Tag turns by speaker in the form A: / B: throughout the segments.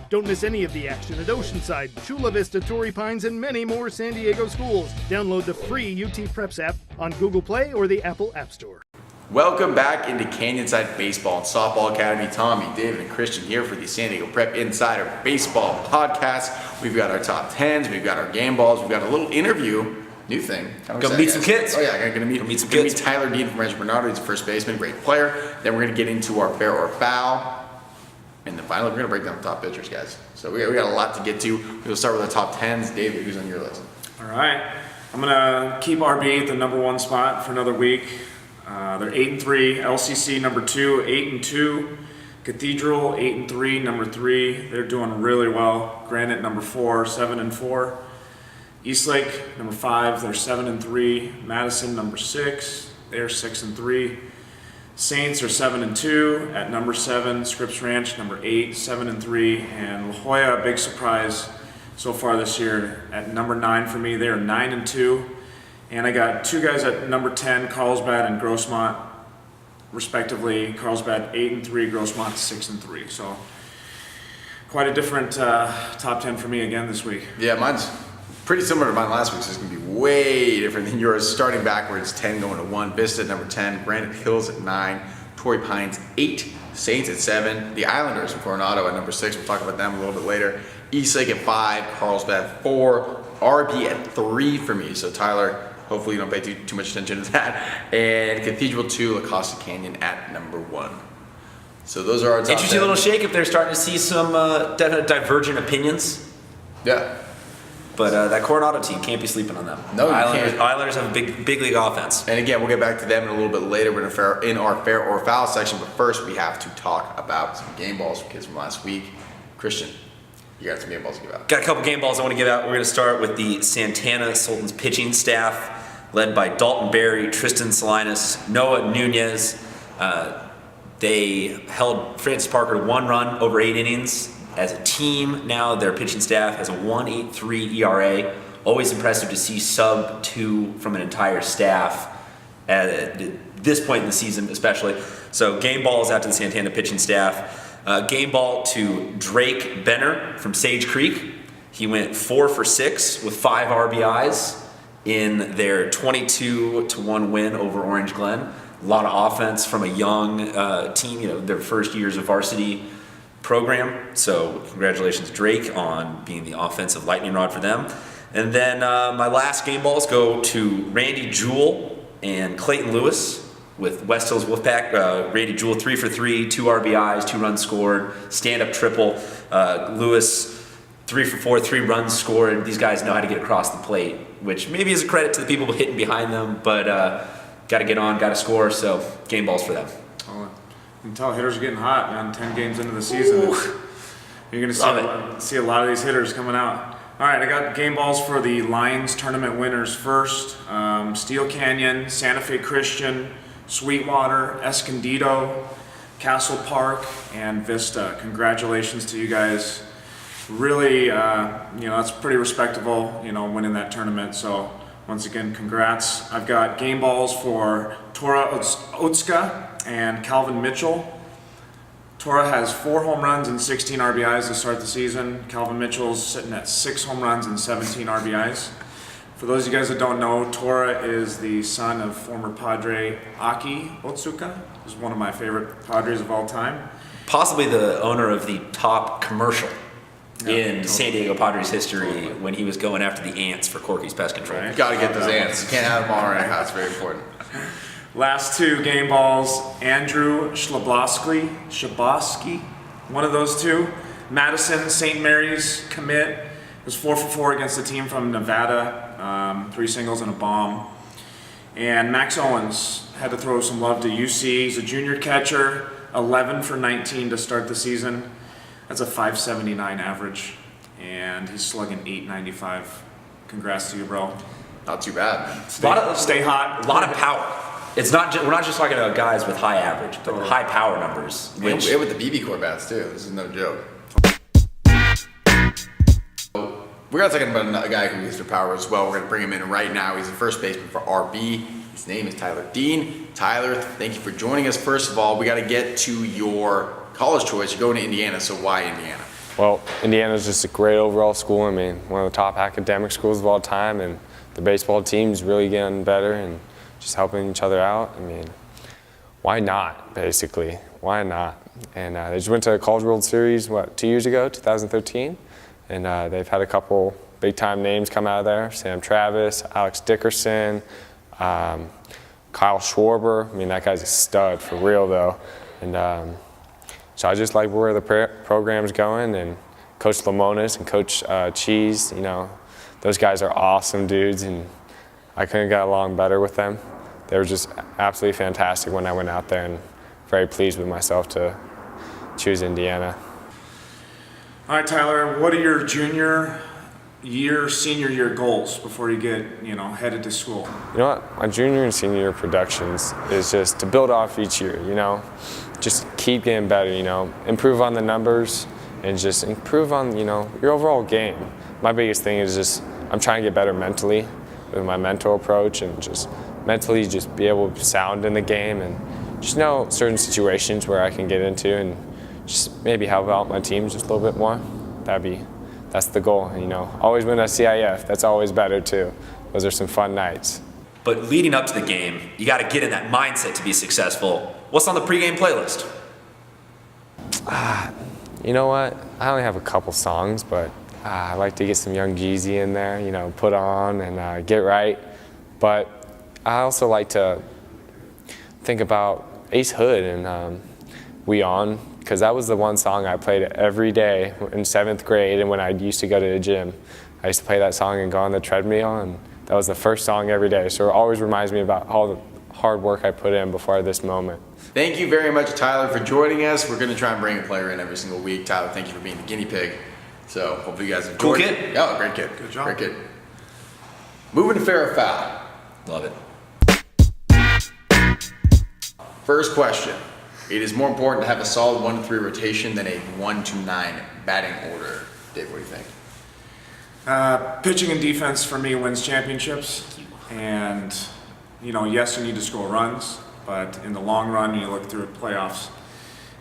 A: Don't miss any of the action at Oceanside, Chula Vista, Torrey Pines, and many more San Diego schools. Download the free UT Preps app on Google Play or the Apple App Store.
B: Welcome back into Canyonside Baseball and Softball Academy. Tommy, David, and Christian here for the San Diego Prep Insider Baseball Podcast. We've got our top 10s, we've got our game balls, we've got a little interview. New thing.
C: Go meet some kids.
B: Oh yeah, gonna meet some kids. Meet Tyler Dean from Rancho Bernardo. He's a first baseman, great player. Then we're gonna get into our fair or foul. And then finally, we're gonna break down the top pitchers, guys. So we got a lot to get to. We'll start with the top 10s. David, who's on your list?
D: All right, I'm gonna keep RB at the number 1 spot for another week. They're 8-3. LCC number 2, 8-2. Cathedral 8-3, number 3. They're doing really well. Granite number 4, 7-4. Eastlake number 5, they're 7-3. Madison number 6, they're 6-3. Saints are 7-2 at number 7. Scripps Ranch number 8, 7-3. And La Jolla, a big surprise so far this year at number 9 for me. They're 9-2. And I got 2 guys at number 10, Carlsbad and Grossmont, respectively. Carlsbad 8-3, Grossmont 6-3. So quite a different top 10 for me again this week.
B: Yeah, mine's pretty similar to mine last week, so it's going to be way different than yours. Starting backwards, 10 going to 1. Vista at number 10. Granite Hills at 9. Torrey Pines 8. Saints at 7. The Islanders from Coronado at number 6. We'll talk about them a little bit later. Eastlake at 5. Carlsbad 4. RB at 3 for me. So Tyler, hopefully you don't pay too much attention to that. And Cathedral 2. La Costa Canyon at number 1. So those are our top
C: Interesting
B: 10.
C: little shake if they're starting to see some definite divergent opinions.
B: Yeah.
C: But that Coronado team, can't be sleeping on them.
B: No, you can't.
C: Islanders have a big league offense.
B: And again, we'll get back to them in a little bit later. We're in our fair or foul section, but first we have to talk about some game balls for kids from last week. Christian, you got some game balls to give out.
C: Got a couple game balls I want to give out. We're going to start with the Santana Sultans pitching staff, led by Dalton Berry, Tristan Salinas, Noah Nunez. They held Francis Parker to 1 run over 8 innings. As a team now, their pitching staff has a 1.83 ERA. Always impressive to see sub 2 from an entire staff at this point in the season especially. So game balls out to the Santana pitching staff. Game ball to Drake Benner from Sage Creek. He went 4 for 6 with 5 RBIs in their 22-1 win over Orange Glen. A lot of offense from a young team, their first years of varsity program. So congratulations, Drake, on being the offensive lightning rod for them. And then my last game balls go to Randy Jewell and Clayton Lewis with West Hills Wolfpack. Randy Jewell 3 for 3, 2 RBIs, 2 runs scored, stand-up triple. Lewis 3 for 4, 3 runs scored. These guys know how to get across the plate, which maybe is a credit to the people hitting behind them, but got to get on, got to score, so game balls for them.
D: You can tell hitters are getting hot, man. 10 games into the season. You're going to see a lot of these hitters coming out. All right, I got game balls for the Lions tournament winners first. Steel Canyon, Santa Fe Christian, Sweetwater, Escondido, Castle Park, and Vista. Congratulations to you guys. Really, that's pretty respectable, winning that tournament. So once again, congrats. I've got game balls for Tora Otska and Calvin Mitchell. Tora has 4 home runs and 16 RBIs to start the season. Calvin Mitchell's sitting at 6 home runs and 17 RBIs. For those of you guys that don't know, Tora is the son of former Padre Aki Otsuka, who's one of my favorite Padres of all time.
C: Possibly the owner of the top commercial in San Diego Padres history when he was going after the ants for Corky's Pest Control.
B: Right. Got to get those ants. You can't have them all around your house. Very important.
D: Last 2 game balls, Andrew Schlabowski, one of those 2. Madison St. Mary's commit was 4 for 4 against a team from Nevada, 3 singles and a bomb. And Max Owens had to throw some love to UC. He's a junior catcher, 11 for 19 to start the season. That's a 579 average, and he's slugging 895. Congrats to you, bro.
B: Not too bad.
D: Stay hot.
C: A lot of power. It's not. We're not just talking about guys with high average, but high power numbers. Which
B: and with the BB Core bats too. This is no joke. We're gonna talk about a guy who used their power as well. We're gonna bring him in right now. He's the first baseman for RB. His name is Tyler Dean. Tyler, thank you for joining us. First of all, we got to get to your college choice. You're going to Indiana, so why Indiana?
E: Well, Indiana's just a great overall school. I mean, one of the top academic schools of all time, and the baseball team's really getting better and just helping each other out. I mean, why not, basically? Why not? And they just went to the College World Series, 2 years ago, 2013? And they've had a couple big-time names come out of there. Sam Travis, Alex Dickerson, Kyle Schwarber. I mean, that guy's a stud for real, though. And so I just like where the program's going. And Coach Lamonis and Coach Cheese, you know, those guys are awesome dudes, and I couldn't get along better with them. They were just absolutely fantastic when I went out there, and very pleased with myself to choose Indiana.
D: All right, Tyler, what are your junior year, senior year goals before you get, headed to school?
E: You know what? My junior and senior year productions is just to build off each year, just keep getting better, improve on the numbers and just improve on, your overall game. My biggest thing is just I'm trying to get better mentally with my mental approach, and just mentally just be able to sound in the game and just know certain situations where I can get into and just maybe help out my team just a little bit more. That's the goal. Always win a CIF. That's always better too. Those are some fun nights.
C: But leading up to the game, you got to get in that mindset to be successful. What's on the pregame playlist?
E: You know what? I only have a couple songs, but I like to get some Young Jeezy in there, put on and get right. But I also like to think about Ace Hood and We On, because that was the one song I played every day in 7th grade, and when I used to go to the gym. I used to play that song and go on the treadmill, and that was the first song every day. So it always reminds me about all the hard work I put in before this moment.
B: Thank you very much, Tyler, for joining us. We're going to try and bring a player in every single week. Tyler, thank you for being the guinea pig. So hopefully you guys enjoyed.
C: Cool kid.
B: Yeah, great kid.
D: Good job.
B: Great kid. Moving to fair or foul.
C: Love it.
B: First question. It is more important to have a solid 1-3 rotation than a 1-9 batting order. Dave, what do you think?
D: Pitching and defense for me wins championships, and yes, you need to score runs, but in the long run, you look through playoffs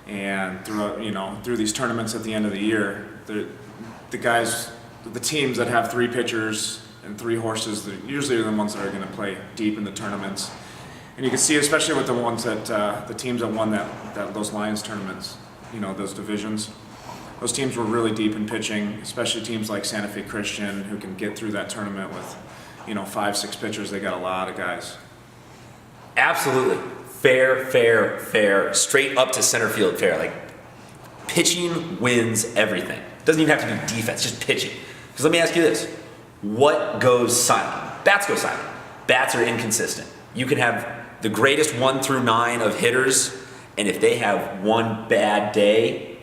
D: and through these tournaments at the end of the year, the teams that have 3 pitchers and 3 horses, they're usually the ones that are going to play deep in the tournaments. And you can see, especially with the ones that the teams that won those Lions tournaments, those divisions. Those teams were really deep in pitching, especially teams like Santa Fe Christian, who can get through that tournament with, 5-6 pitchers. They got a lot of guys.
C: Absolutely. Fair. Straight up to center field fair. Like, pitching wins everything. Doesn't even have to be defense, just pitching. Because let me ask you this. What goes silent? Bats go silent. Bats are inconsistent. You can have the greatest 1 through 9 of hitters, and if they have one bad day,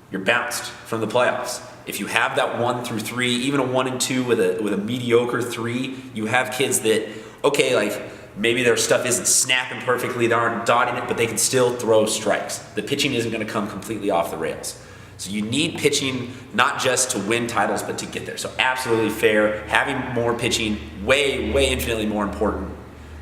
C: you're bounced from the playoffs. If you have that 1 through 3, even a 1 and 2 with a mediocre 3, you have kids that, okay, like maybe their stuff isn't snapping perfectly, they aren't dotting it, but they can still throw strikes. The pitching isn't going to come completely off the rails. So you need pitching not just to win titles, but to get there. So absolutely fair. Having more pitching, way infinitely more important.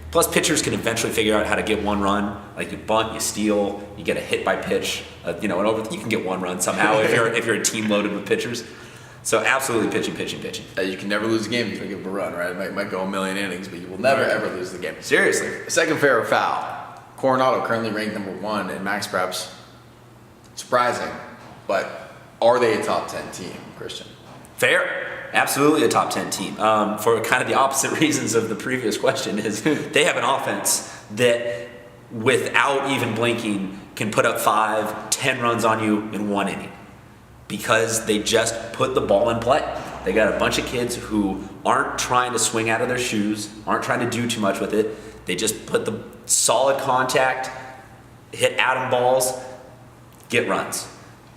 C: Plus, pitchers can eventually figure out how to get 1 run. Like you bunt, you steal, you get a hit by pitch, you can get 1 run somehow if you're a team loaded with pitchers. So absolutely pitching.
B: You can never lose a game if you give them a run, right? It might go a million innings, but you will never ever lose the game.
C: Seriously.
B: Second fair or foul. Coronado currently ranked number 1 in max preps. Surprising, but are they a top 10 team, Christian?
C: Fair. Absolutely a top 10 team. For kind of the opposite reasons of the previous question is they have an offense that without even blinking can put up 5-10 runs on you in 1 inning because they just put the ball in play. They got a bunch of kids who aren't trying to swing out of their shoes, aren't trying to do too much with it. They just put the solid contact, hit atom balls, get runs.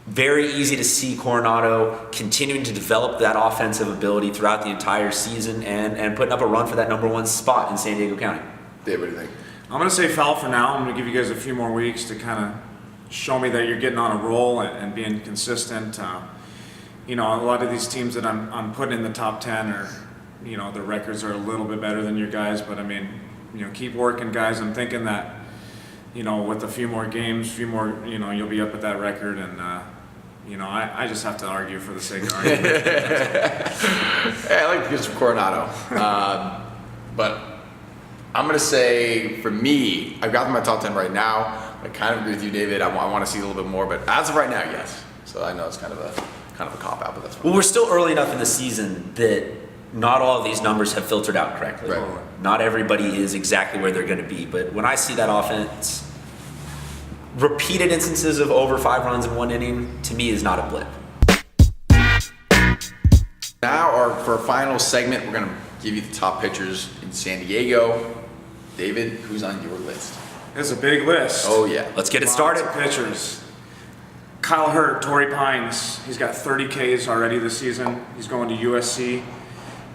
C: Very easy to see Coronado continuing to develop that offensive ability throughout the entire season and putting up a run for that number 1 spot in San Diego County.
B: Dave, what do you think?
D: I'm going to say foul for now. I'm going to give you guys a few more weeks to kind of show me that you're getting on a roll and being consistent. A lot of these teams that I'm putting in the top 10 are, the records are a little bit better than your guys, but keep working, guys. I'm thinking that, with a few more games, you'll be up at that record, and I just have to argue for the sake of argument.
B: Hey, I like to get some Coronado. But I'm going to say, for me, I've got them in my top 10 right now. I kind of agree with you, David. I want to see a little bit more, but as of right now, yes. So I know it's kind of a cop-out, but that's fine.
C: Well, we're still early enough in the season that not all of these numbers have filtered out correctly.
B: Right.
C: Not everybody is exactly where they're going to be, but when I see that offense, repeated instances of over 5 runs in 1 inning, to me, is not a blip.
B: Now, for our final segment, we're going to give you the top pitchers in San Diego. David, who's on your list?
D: It's a big list.
B: Oh, yeah.
C: Let's get it
D: Lots
C: started.
D: of pitchers. Kyle Hurt, Torrey Pines. He's got 30 Ks already this season. He's going to USC.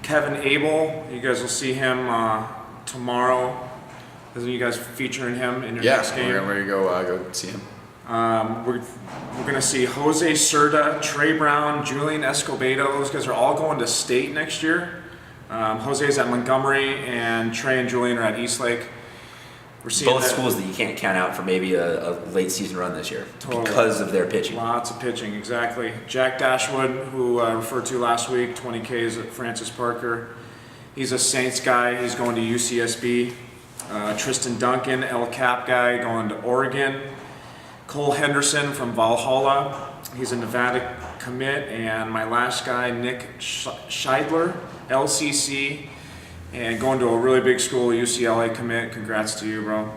D: Kevin Abel, you guys will see him tomorrow. Isn't you guys featuring him in your next game?
B: Yeah, we're going to go see him.
D: We're going to see Jose Cerda, Trey Brown, Julian Escobedo. Those guys are all going to state next year. Jose's at Montgomery, and Trey and Julian are at Eastlake. We're seeing
C: Both schools that you can't count out for maybe a late season run this year because of their pitching.
D: Lots of pitching, exactly. Jack Dashwood, who I referred to last week, 20 Ks at Francis Parker. He's a Saints guy. He's going to UCSB. Tristan Duncan, El Cap guy, going to Oregon. Cole Henderson from Valhalla. He's a Nevada commit. And my last guy, Nick Scheidler, LCC. And going to a really big school, UCLA commit. Congrats to you, bro.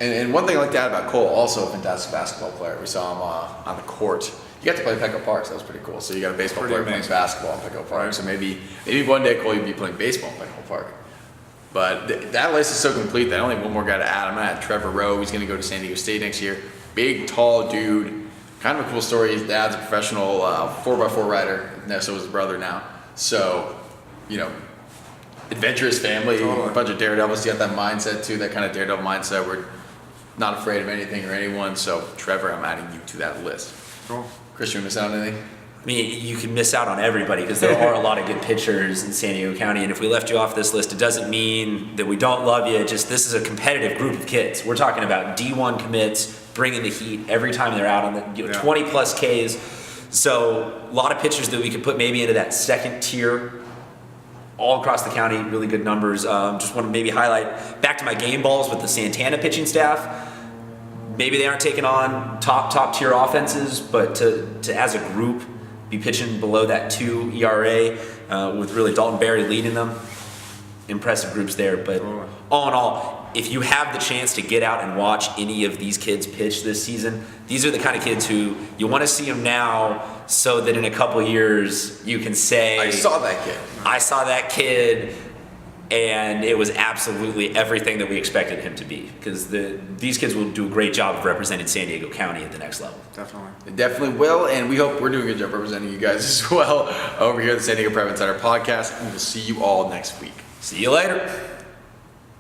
B: And one thing I like to add about Cole, also a fantastic basketball player. We saw him on the court. You got to play Petco Park, so that was pretty cool. So you got a baseball player playing basketball in Petco Park. So maybe one day, Cole, you'd be playing baseball in Petco Park. But that list is so complete that I only have one more guy to add. I'm going to add Trevor Rowe. He's going to go to San Diego State next year. Big, tall dude. Kind of a cool story. His dad's a professional 4x4 rider. And so is his brother now. So, adventurous family, a bunch of daredevils. You got that mindset too, that kind of daredevil mindset. We're not afraid of anything or anyone. So, Trevor, I'm adding you to that list.
D: Cool.
B: Christian, you miss out on anything?
C: I mean, you can miss out on everybody because there are a lot of good pitchers in San Diego County, and if we left you off this list, it doesn't mean that we don't love you. Just this is a competitive group of kids. We're talking about D1 commits bringing the heat every time they're out on the 20 plus Ks. So a lot of pitchers that we could put maybe into that second tier. All across the county, really good numbers. Just want to maybe highlight back to my game balls with the Santana pitching staff. Maybe they aren't taking on top tier offenses, but to as a group be pitching below that 2 ERA with really Dalton Berry leading them. Impressive groups there. But all in all, if you have the chance to get out and watch any of these kids pitch this season, these are the kind of kids who you want to see them now so that in a couple of years you can say,
B: I saw that kid, and it was absolutely everything that we expected him to be, because these kids will do a great job of representing San Diego County at the next level.
D: Definitely.
B: It definitely will, and we hope we're doing a good job representing you guys as well over here at the San Diego Prep Insider Podcast, and we'll see you all next week.
C: See you later.